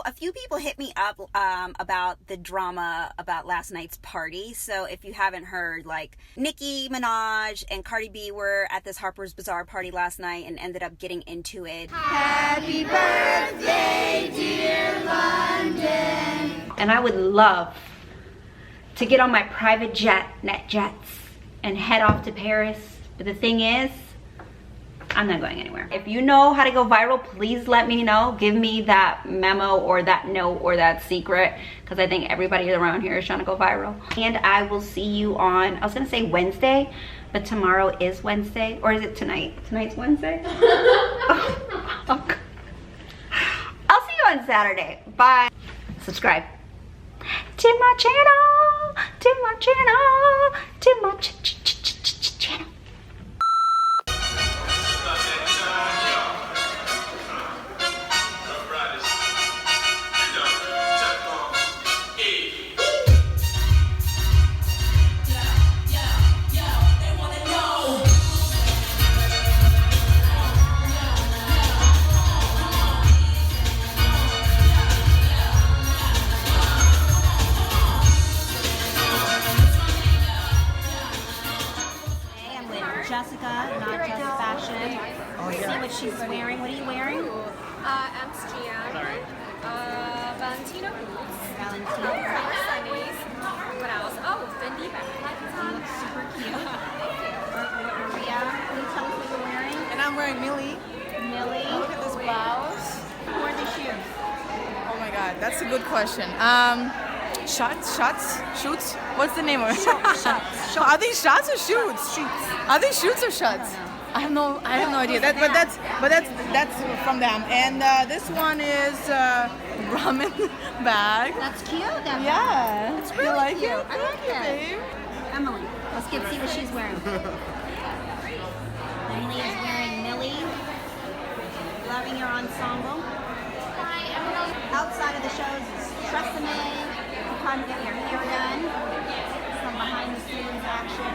a few people hit me up about the drama about last night's party. So if you haven't heard, like, Nicki Minaj and Cardi B were at this Harper's Bazaar party last night and ended up getting into it. Happy birthday, dear London. And I would love to get on my private jet, NetJets, and head off to Paris. But the thing is, I'm not going anywhere. If you know how to go viral, please let me know. Give me that memo or that note or that secret, because I think everybody around here is trying to go viral. And I will see you on, I was gonna say Wednesday, but tomorrow is Wednesday. Or is it tonight? Tonight's Wednesday? Oh. I'll see you on Saturday. Bye. Subscribe to my channel, to my channel, to my channel. Jessica, not just fashion. Oh, yeah. See what she's wearing. What are you wearing? MSGM. Sorry. Valentino boots. Valentino. Sunnies. What else? Oh, Fendi bag. You look super cute. Maria, can you tell us what you're wearing? And I'm wearing Millie. Millie. Look at this blouse. Who are the shoes? Oh my god, that's a good question. Shoots? What's the name of it? Shots. Are these shots or shoots? Are these shoots or shots? I have no idea. But that's from them. And this one is ramen bag. That's cute. That Yeah. It's really You like cute. it? I like Thank you, it. babe. Emily, let's see what she's wearing. Emily is wearing Millie. Loving your ensemble. Outside of the shows is Tresemme. Time to get your hair done. Some behind the scenes action.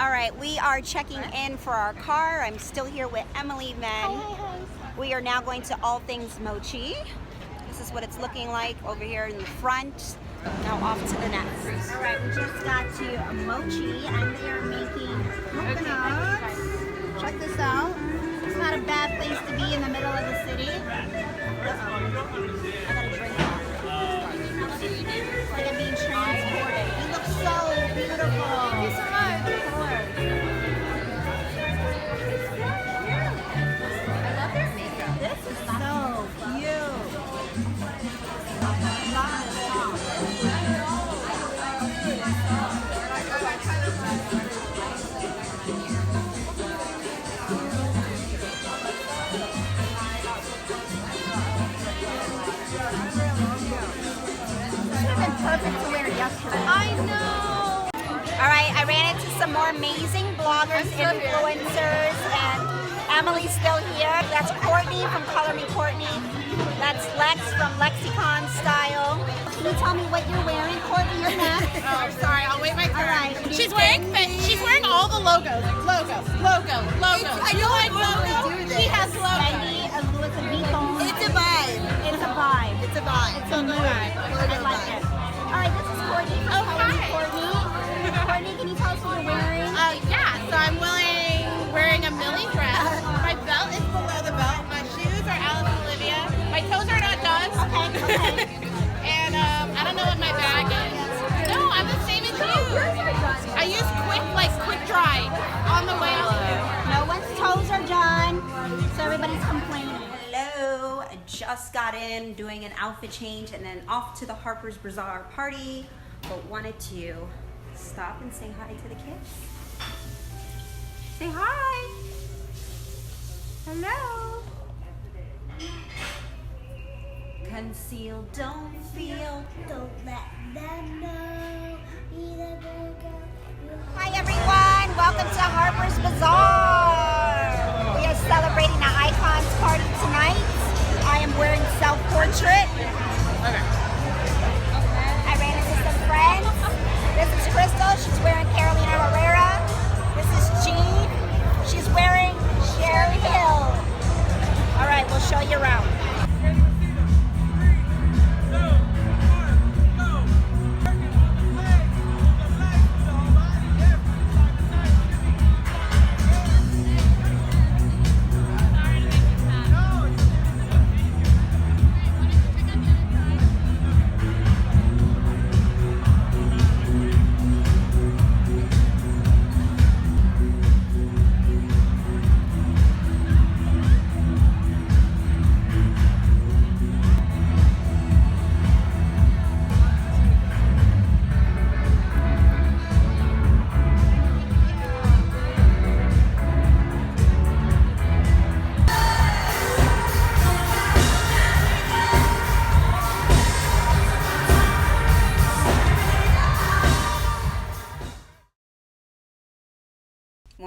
All right, we are checking in for our car. I'm still here with Emily Venn. We are now going to All Things Mochi. This is what it's looking like over here in the front. Now off to the next. All right, we just got to Mochi and they are making coconuts. Check this out. It's not a bad place to be in the middle of the city. I gotta drink that. It's like I'm being transported. You look so beautiful. Thank you so much. Of course. I love their makeup. This is so cute. Perfect to wear yesterday. I know. All right, I ran into some more amazing bloggers, influencers, and Emily's still here. That's Courtney from Color Me Courtney. That's Lex from Lexicon Style. Can you tell me what you're wearing, Courtney? You're next. Oh, I'm sorry. I'll wait my turn. All right. She's wearing all the logos. Logo. You like logo? She has logo. Louis Vuitton. It's a vibe. It's a vibe. It's a vibe. It's a mood. I like it. All right, this is Courtney from Color Me Courtney. Courtney, can you tell us what you're wearing? Yeah. So I'm wearing a Millie dress. My belt is below the belt. My shoes are Alice Olivia. My toes are not done. Okay. And I don't know what my bag is. No, I'm the same as you. I use quick dry on the way out. No one's toes are done, so everybody's complaining. Hello, I just got in doing an outfit change and then off to the Harper's Bazaar party, but wanted to stop and say hi to the kids. Say hi. Hello. Conceal, don't feel, don't let them know. Hi everyone, welcome to Harper's Bazaar. We are celebrating the Icons party tonight. I am wearing self-portrait. Okay. I ran into some friends. This is Crystal, she's wearing Carolina Herrera. This is Jean, she's wearing Sherry Hill. All right, we'll show you around.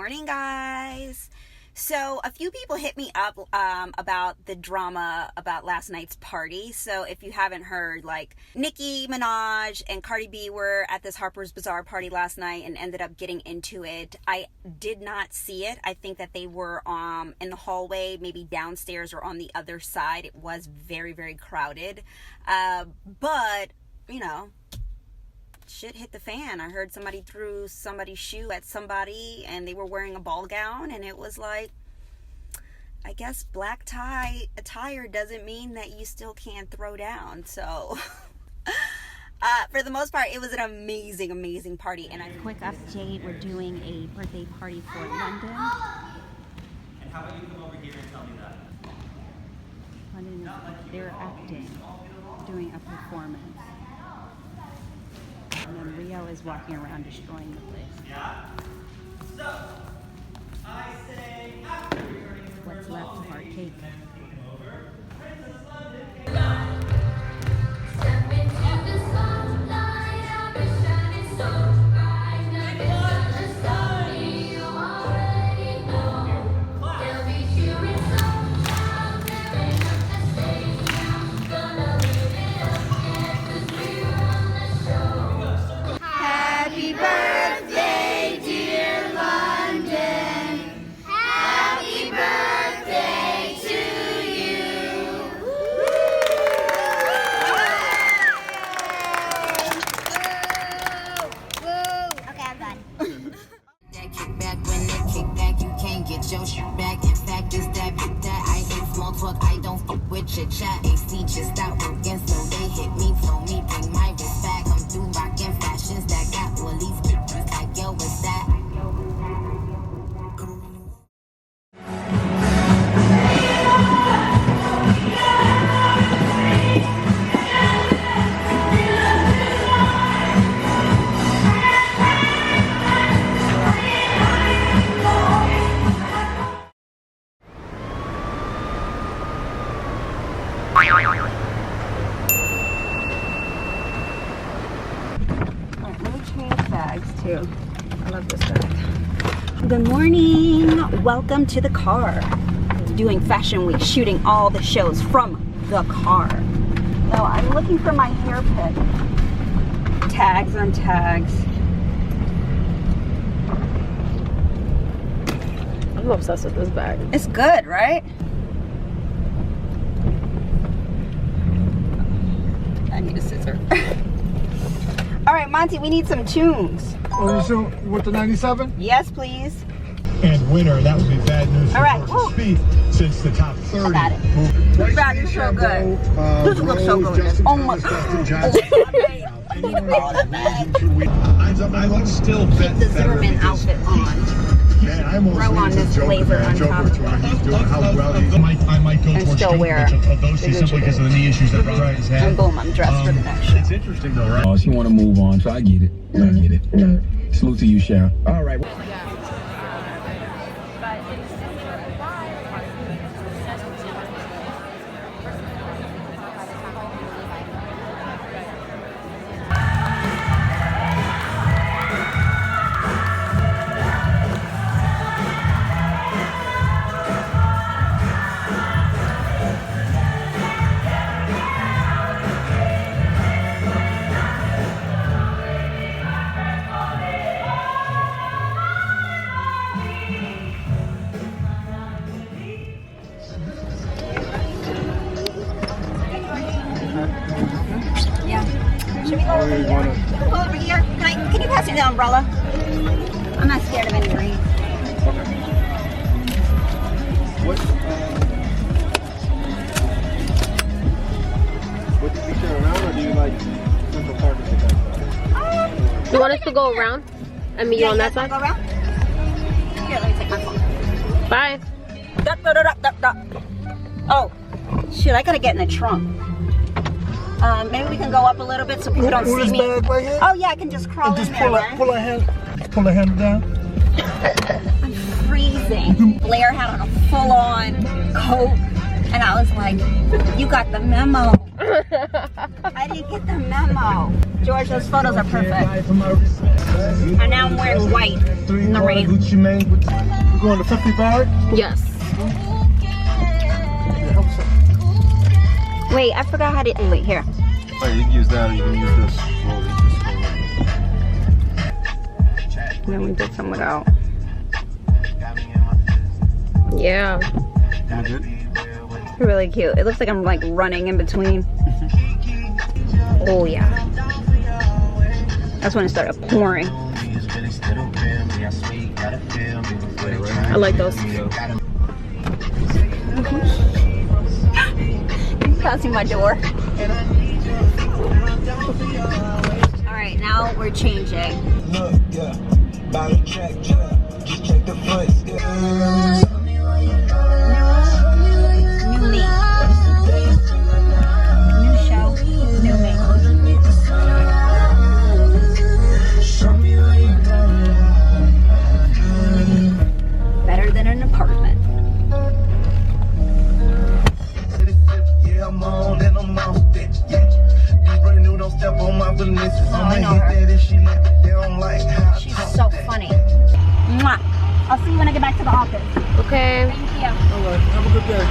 morning, guys. So a few people hit me up about the drama about last night's party. So if you haven't heard, like, Nicki Minaj and Cardi B were at this Harper's Bazaar party last night and ended up getting into it. I did not see it. I think that they were in the hallway, maybe downstairs or on the other side. It was very, very crowded. But, you know, shit hit the fan. I heard somebody threw somebody's shoe at somebody and they were wearing a ball gown, and it was like, I guess black tie attire doesn't mean that you still can't throw down. So for the most part, it was an amazing, amazing party. And a quick update, we're doing a birthday party for London. And how about you come over here and tell me that? London is, they're acting, doing a performance. And then Rio is walking around destroying the place. Yeah? So, I say after returning from What's left of our cake? Happy birthday, dear London. Happy birthday to you. Okay, I'm done. That kick back when they kick back, you can't get your shit back. In fact, it's that big that I hate small talk. I don't fuck with your chat. AC just out working, so they hit me, flow me, bring my wrist back. I'm through rocking fashions that got all these bitches like, yo, what's that? Let me change bags too. I love this bag. Good morning. Welcome to the car. Doing Fashion Week, shooting all the shows from the car. Now I'm looking for my hair pick. Tags on tags. I'm obsessed with this bag. It's good, right? I need a scissor. All right, Monty, we need some tunes. Oh, so with the 97? Yes, please. And winner, that would be bad news for All right, Georgia Speed since the top 30. got it. This bag is so good. This looks so good. Oh my God. I would still bet The Zimmerman outfit on. Man, I almost Throw on lean to this Joker, blazer man. on Joker top. to where he's doing how well he's I might go And towards still wear Djokovic of those two the simply because of the knee issues that Ryan has had. And boom, I'm dressed for the next show. It's interesting though, right? Oh, she want to move on, so I get it. I get it. Salute to you, Sharon. All right. Should we go over here? Can we go over here? Can you pass me the umbrella? I'm not scared of any rain. Would you feature around or do you like Central Park or something? You want us to go around and meet you on that side? Go around? Here, let me take my phone. Bye. Oh, shoot, I gotta get in the trunk. Maybe we can go up a little bit so people don't see me. Bag right here? Oh yeah, I can just crawl in there, right? pull her hand down. I'm freezing. Blair had on a full-on coat. And I was like, you got the memo. I didn't get the memo. George, those photos are perfect. And now I'm wearing white in the rain. You going to 50 bag? Yes. Wait, I forgot how to, wait, here. Wait, you can use that or you can use this. And then we did some without. Yeah. Really cute. It looks like I'm like running in between. Oh yeah. That's when it started pouring. I like those. Passing my door. All right, now we're changing. Look, yeah, body check, just check the foot. New me. New show, new me. Better than an apartment. Yeah, I'm on and I'm off that. Yeah, this brand new, don't step on my business. I know I'ma her. hit that and she let me down like how. She's so funny. Mwah. I'll see you when I get back to the office. Okay. Thank you. All right, have a good day.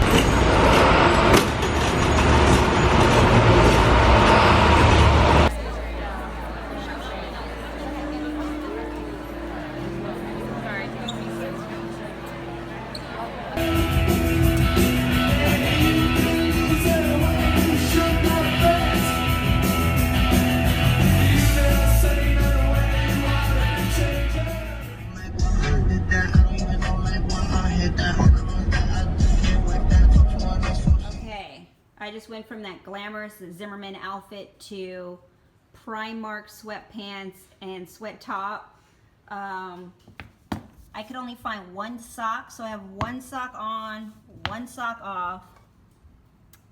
Okay, I just went from that glamorous Zimmerman outfit to Primark sweatpants and sweat top. I could only find one sock, so I have one sock on, one sock off,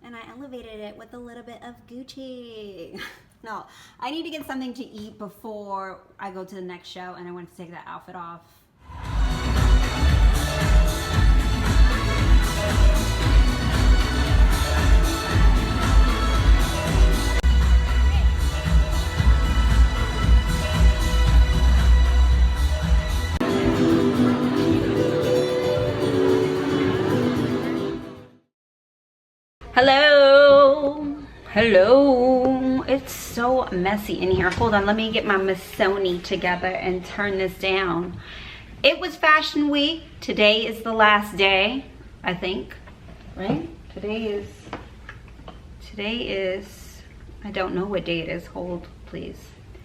and I elevated it with a little bit of Gucci. No, I need to get something to eat before I go to the next show, and I want to take that outfit off. Hello. Hello. It's so messy in here. Hold on, let me get my Missoni together and turn this down. It was Fashion Week. Today is the last day, I think. Right? Today is, I don't know what day it is. Hold, please.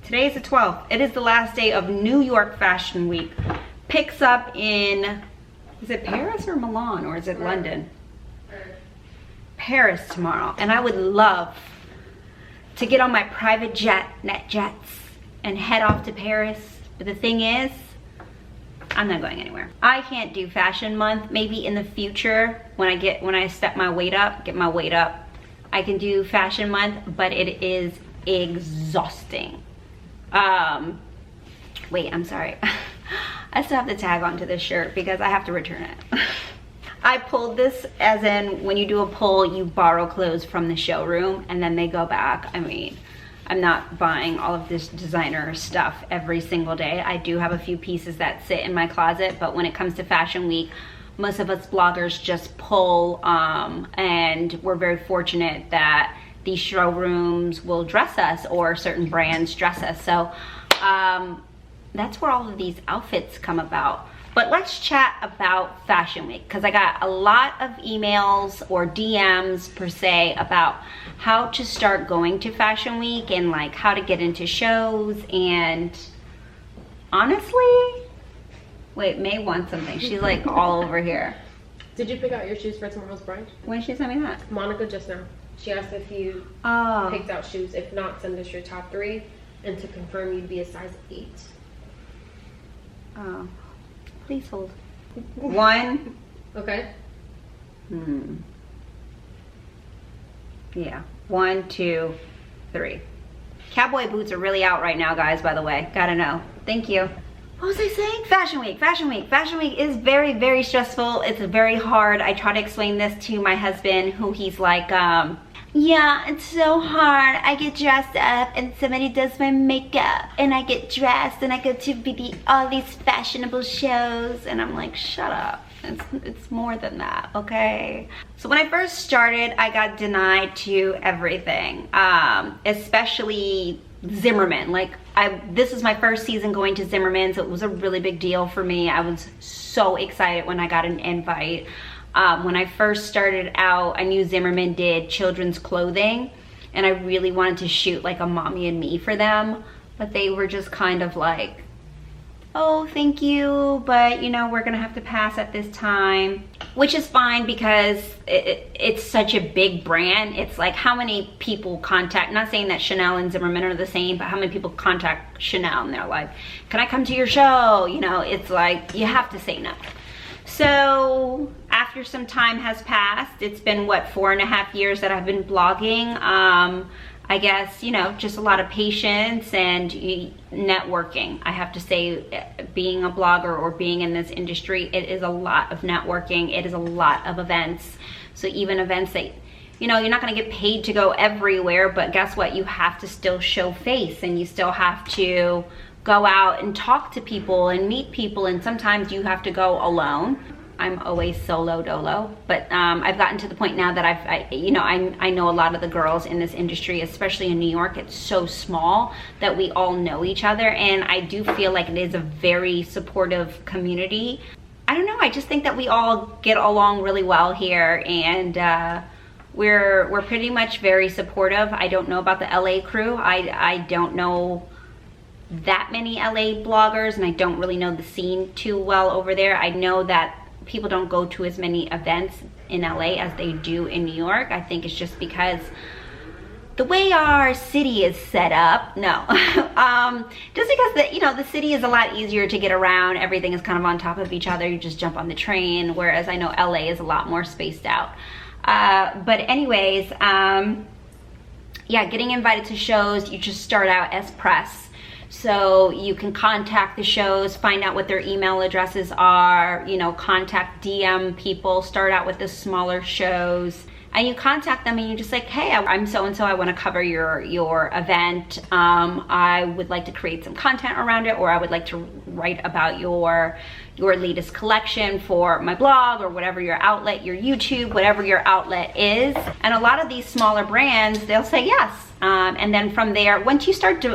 Today is the 12th. It is the last day of New York Fashion Week. Picks up in, is it Paris or Milan, or is it London? Paris tomorrow. And I would love to get on my private jet, NetJets, and head off to Paris. But the thing is, I'm not going anywhere. I can't do Fashion Month. Maybe in the future, when I step my weight up, get my weight up, I can do Fashion Month, but it is exhausting. Wait, I'm sorry. I still have to tag onto this shirt because I have to return it. I pulled this as in when you do a pull, you borrow clothes from the showroom and then they go back. I mean, I'm not buying all of this designer stuff every single day. I do have a few pieces that sit in my closet, but when it comes to Fashion Week, most of us bloggers just pull, and we're very fortunate that these showrooms will dress us or certain brands dress us. So that's where all of these outfits come about. But let's chat about Fashion Week, because I got a lot of emails or DMs per se about how to start going to Fashion Week and like how to get into shows. And honestly, wait, May wants something. She's like all over here. Did you pick out your shoes for tomorrow's brunch? When did she send me that? Monica just now. She asked if you picked out shoes. If not, send us your top 3. And to confirm, you'd be a size 8. Oh. Please hold. 1. Okay. Yeah. 1, 2, 3. Cowboy boots are really out right now, guys, by the way. Gotta know. Thank you. what was I saying? Fashion week. Fashion week is very, very stressful. It's very hard. I try to explain this to my husband, who he's like, yeah, it's so hard. I get dressed up and somebody does my makeup and I get dressed and I go to all these fashionable shows, and I'm like, shut up. It's more than that, okay? So when I first started, I got denied to everything, especially Zimmerman. Like, this is my first season going to Zimmerman, so it was a really big deal for me. I was so excited when I got an invite. When I first started out, I knew Zimmerman did children's clothing, and I really wanted to shoot like a mommy and me for them, but they were just kind of like, oh, thank you, but you know, we're gonna have to pass at this time, which is fine because it's such a big brand. It's like, how many people contact, not saying that Chanel and Zimmerman are the same, but how many people contact Chanel and they're like, can I come to your show? You know, it's like, you have to say no. So after some time has passed, it's been what, 4.5 years that I've been blogging. I guess, you know, just a lot of patience and networking. I have to say, being a blogger or being in this industry, it is a lot of networking. It is a lot of events. So even events that, you know, you're not gonna get paid to go everywhere, but guess what? You have to still show face, and you still have to go out and talk to people and meet people, and sometimes you have to go alone. I'm always solo dolo, but I've gotten to the point now that I know a lot of the girls in this industry, especially in New York. It's so small that we all know each other, and I do feel like it is a very supportive community. I don't know, I just think that we all get along really well here, and we're pretty much very supportive. I don't know about the LA crew. I don't know that many LA bloggers, and I don't really know the scene too well over there. I know that people don't go to as many events in LA as they do in New York. I think it's just because the way our city is set up. No, just because the city is a lot easier to get around. Everything is kind of on top of each other. You just jump on the train, whereas I know LA is a lot more spaced out. But anyways, yeah, getting invited to shows, you just start out as press. So you can contact the shows, find out what their email addresses are, you know, contact DM people, start out with the smaller shows, and you contact them and you're just like, hey, I'm so-and-so, I want to cover your event. I would like to create some content around it, or I would like to write about your latest collection for my blog, or whatever your outlet, your YouTube, whatever your outlet is. And a lot of these smaller brands, they'll say yes. And then from there, once you start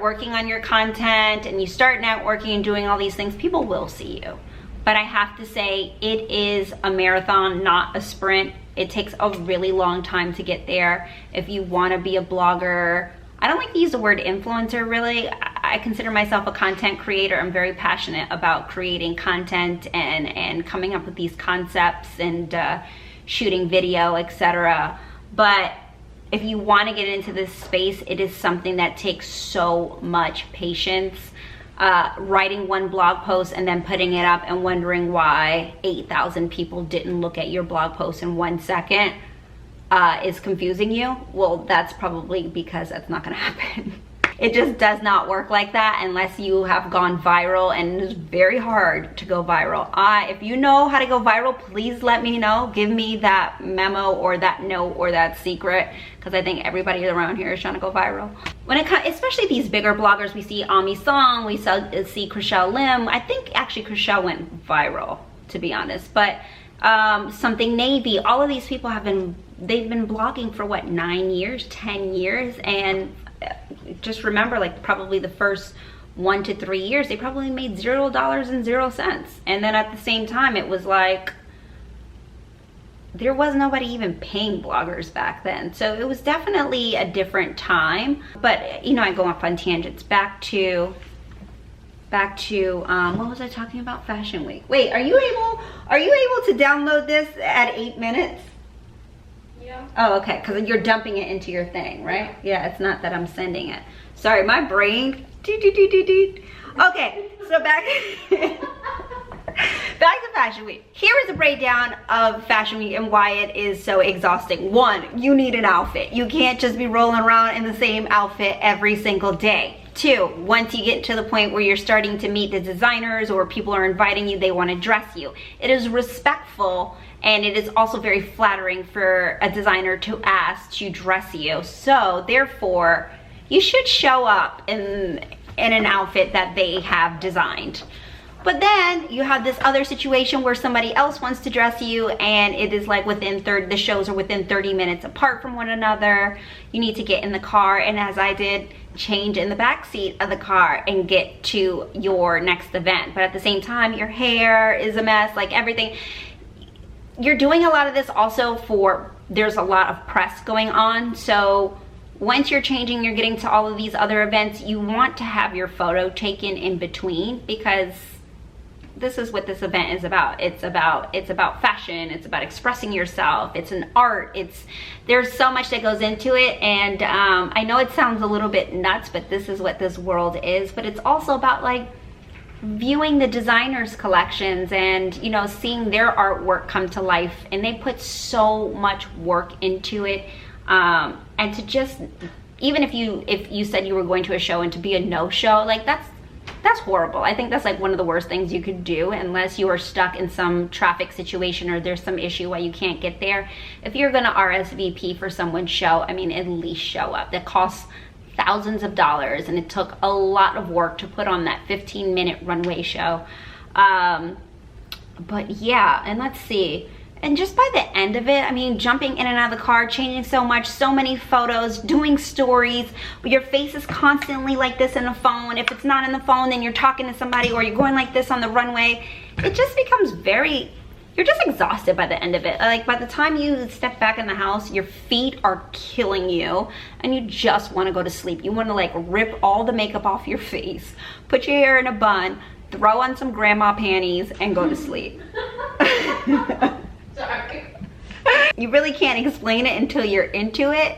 working on your content and you start networking and doing all these things, people will see you. But I have to say, it is a marathon, not a sprint. It takes a really long time to get there. If you want to be a blogger, I don't like to use the word influencer really. I consider myself a content creator. I'm very passionate about creating content and coming up with these concepts and shooting video, etc. But if you want to get into this space, it is something that takes so much patience. Writing one blog post and then putting it up and wondering why 8,000 people didn't look at your blog post in 1 second is confusing you. Well, that's probably because that's not going to happen. It just does not work like that unless you have gone viral, and it's very hard to go viral. If you know how to go viral, please let me know. Give me that memo or that note or that secret, because I think everybody around here is trying to go viral. When it comes, especially these bigger bloggers, we see Ami Song, we see Chriselle Lim. I think actually Chriselle went viral, to be honest, but Something Navy, all of these people they've been blogging for what, 9 years, 10 years, and just remember, like, probably the first 1 to 3 years, they probably made $0 and 0 cents. And then at the same time, it was like, there was nobody even paying bloggers back then. So it was definitely a different time. But, you know, I go off on tangents. Back to what was I talking about? Fashion Week. Wait, are you able to download this at 8 minutes? Yeah. Oh, okay, because you're dumping it into your thing, right? Yeah, it's not that I'm sending it. Sorry, my brain. Okay, so back to Fashion Week. Here is a breakdown of Fashion Week and why it is so exhausting. 1, you need an outfit. You can't just be rolling around in the same outfit every single day. Two, once you get to the point where you're starting to meet the designers or people are inviting you, they want to dress you. It is respectful, and it is also very flattering for a designer to ask to dress you. So therefore, you should show up in an outfit that they have designed. But then you have this other situation where somebody else wants to dress you, and it is like the shows are within 30 minutes apart from one another. You need to get in the car, and as I did, change in the back seat of the car and get to your next event. But at the same time, your hair is a mess, like everything. You're doing a lot of this also there's a lot of press going on. So once you're changing, you're getting to all of these other events, you want to have your photo taken in between, because this is what this event is about. It's about fashion. It's about expressing yourself. It's an art. There's so much that goes into it. And I know it sounds a little bit nuts, but this is what this world is. But it's also about like viewing the designers' collections and, you know, seeing their artwork come to life. And they put so much work into it. And to just, even if you said you were going to a show and to be a no-show, like that's horrible. I think that's like one of the worst things you could do, unless you are stuck in some traffic situation or there's some issue why you can't get there. If you're gonna RSVP for someone's show, I mean, at least show up. That costs thousands of dollars, and it took a lot of work to put on that 15-minute runway show. But yeah, and let's see. And just by the end of it, I mean, jumping in and out of the car, changing so much, so many photos, doing stories, but your face is constantly like this in the phone. If it's not in the phone, then you're talking to somebody, or you're going like this on the runway. It just becomes you're just exhausted by the end of it. Like by the time you step back in the house, your feet are killing you and you just want to go to sleep. You want to like rip all the makeup off your face, put your hair in a bun, throw on some grandma panties, and go to sleep. Sorry. You really can't explain it until you're into it.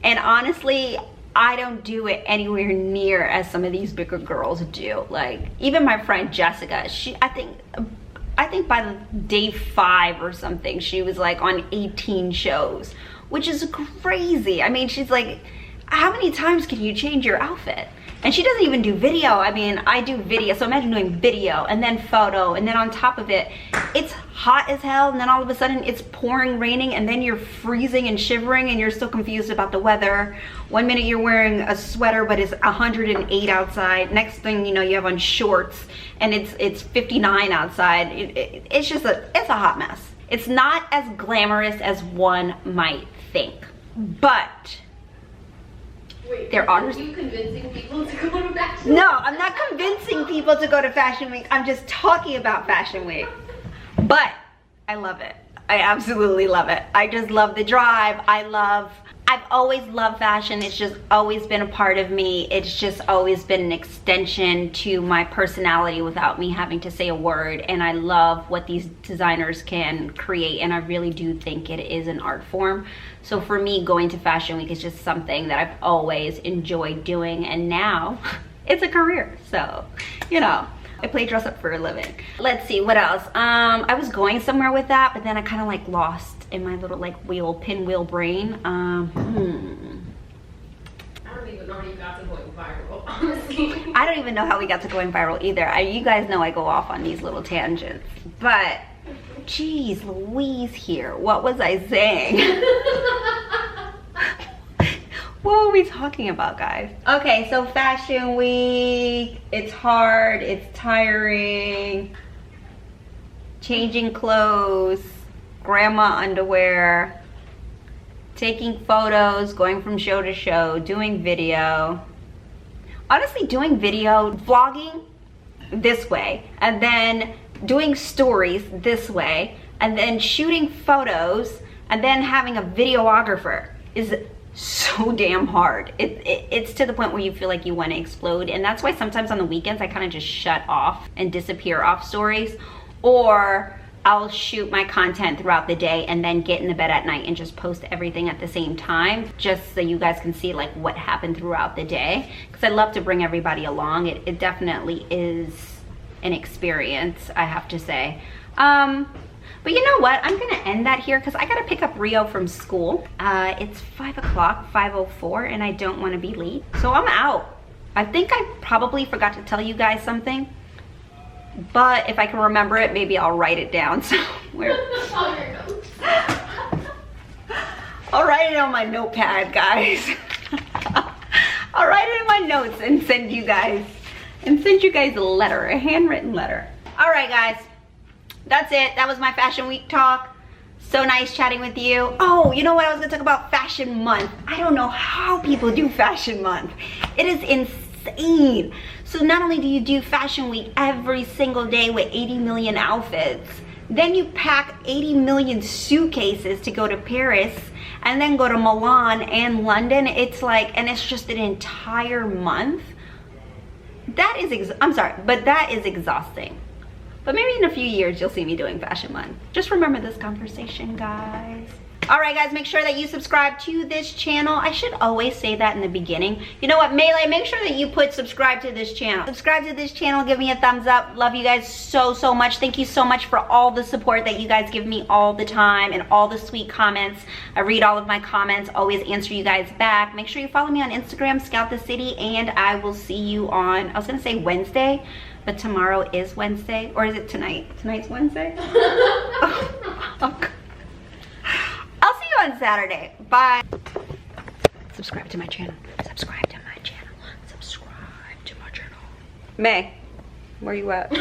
And honestly, I don't do it anywhere near as some of these bigger girls do. Like even my friend Jessica, I think by the day 5 or something, she was like on 18 shows, which is crazy. I mean, she's like, how many times can you change your outfit? And she doesn't even do video. I mean, I do video, so imagine doing video and then photo, and then on top of it, it's hot as hell, and then all of a sudden it's pouring, raining, and then you're freezing and shivering, and you're still confused about the weather. One minute you're wearing a sweater, but it's 108 outside. Next thing you know, you have on shorts, and it's 59 outside. It's a hot mess. It's not as glamorous as one might think, but Wait, there are you convincing people to go to Fashion Week? No, I'm not convincing people to go to Fashion Week. I'm just talking about Fashion Week. But I love it. I absolutely love it. I just love the drive. I've always loved fashion. It's just always been a part of me. It's just always been an extension to my personality without me having to say a word. And I love what these designers can create. And I really do think it is an art form. So for me, going to Fashion Week is just something that I've always enjoyed doing. And now it's a career. So, you know, I play dress up for a living. Let's see, what else? I was going somewhere with that, but then I kind of like lost in my little like pinwheel brain. I don't even know how you got to going viral, honestly. I don't even know how we got to going viral either. You guys know I go off on these little tangents. But, geez Louise here. What was I saying? What were we talking about, guys? Okay, so Fashion Week. It's hard, it's tiring. Changing clothes, grandma underwear, taking photos, going from show to show, doing video. Honestly, doing video, vlogging this way, and then doing stories this way, and then shooting photos, and then having a videographer is so damn hard. It's to the point where you feel like you want to explode. And that's why sometimes on the weekends I kind of just shut off and disappear off stories, or I'll shoot my content throughout the day and then get in the bed at night and just post everything at the same time, just so you guys can see like what happened throughout the day, because I love to bring everybody along. It definitely is an experience, I have to say. But you know what? I'm gonna end that here because I gotta pick up Rio from school. It's 5 o'clock, 5:04, and I don't wanna be late. So I'm out. I think I probably forgot to tell you guys something, but if I can remember it, maybe I'll write it down somewhere. I'll write it on my notepad, guys. I'll write it in my notes and send you guys a letter, a handwritten letter. All right, guys, that's it. That was my Fashion Week talk. So nice chatting with you. Oh, you know what? I was gonna talk about Fashion Month. I don't know how people do Fashion Month. It is insane. So not only do you do Fashion Week every single day with 80 million outfits, then you pack 80 million suitcases to go to Paris and then go to Milan and London. It's like, and it's just an entire month. That is, I'm sorry, but that is exhausting. But maybe in a few years, you'll see me doing Fashion Month. Just remember this conversation, guys. All right, guys, make sure that you subscribe to this channel. I should always say that in the beginning. You know what, Melee, make sure that you put subscribe to this channel. Subscribe to this channel, give me a thumbs up. Love you guys so, so much. Thank you so much for all the support that you guys give me all the time and all the sweet comments. I read all of my comments, always answer you guys back. Make sure you follow me on Instagram, Scout the City, and I will see you on, I was gonna say Wednesday, but tomorrow is Wednesday, or is it tonight? Tonight's Wednesday? Oh, I'll see you on Saturday. Bye. Subscribe to my channel. Subscribe to my channel. Subscribe to my channel. May, where you at?